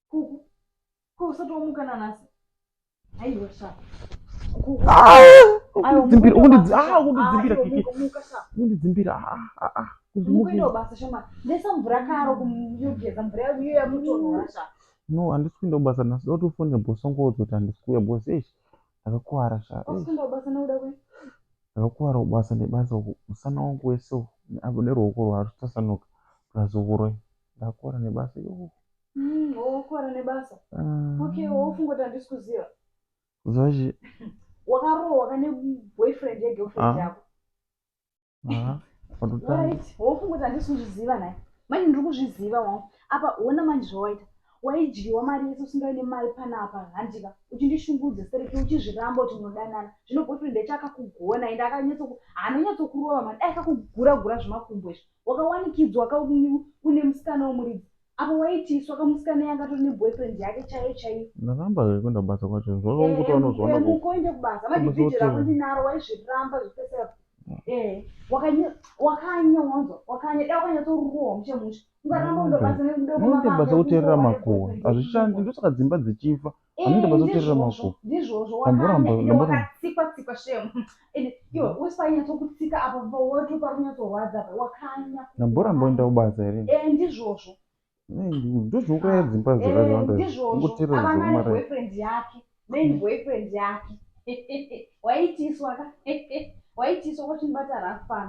Kuku. Kuku usatomuka nanasi. Aiwa sha. Kuku. Kundidzimbira kiki. Kundidzimbira. Mukuenda basa shoma. Ndesa mvura karo kumugeza mvura iyo yamutonora sha. No, handisi kuenda kubasa nhasi. Ndotofonera bosi wangu oudza kuti handisi kuuya. Bosi eish ndakakuwara sha. Usikuenda kubasa nauda kwe? Ndakakuwara kubasa nebasa uku. Musana wangu wese apo neruoko rwazvitasanuka rwazovurwa. Ndakakuwara nebasa iyo. Wakuwara nebasa. Okay, wofunga kuti handisi kuziva. Kuziva chii? Wakarohwa kane boyfriend yegirlfriend yako. Right. Wofunga kuti handisi kuzviziva naye. Manje ndiri kuzviziva wangu. Apa wona manje zvawaita. Waidyiwa mari yese usingaine mari panapa handika. Uchindishungudza sereke uchizviramba kuti munodanana. Zvino boyfriend chaka kugona ende anonyatsokurova mari. Akakugura zvimakumbo izvi. Wakawanikidzwa une musikana womuridzi. Apa waitiswa kamusikana yanga tori neboyfriend yake chaiyo. Ndakamba kuenda kubasa kwacho. Zvakaunguta unozoona mukoende kubasa. Madhibhiti rako ndinaro waizviramba zvipesera. Wakanya wanzo. Wakanyatsorurohwa muchemusha. Ungaramba undobasa nemudoko mama. Ndibasa kuteerera makuhwa. Hazvishandi ndosaka dzimba dzichifa. Ndibasa kuteerera makuhwa. Ndizvozvo wakatsikwa shemu. Iwe usanyatsokutsika apa pawoto parunyatsorwadza pa wakanya. Ndamboramba kuenda kubasa here. Ndizvozvo. Ndozvokuraya dzimba dzakawanda. Ndizvozvo. Avana boyfriend yake. Boyfriend yake. Waitiswa kwachibata rafana.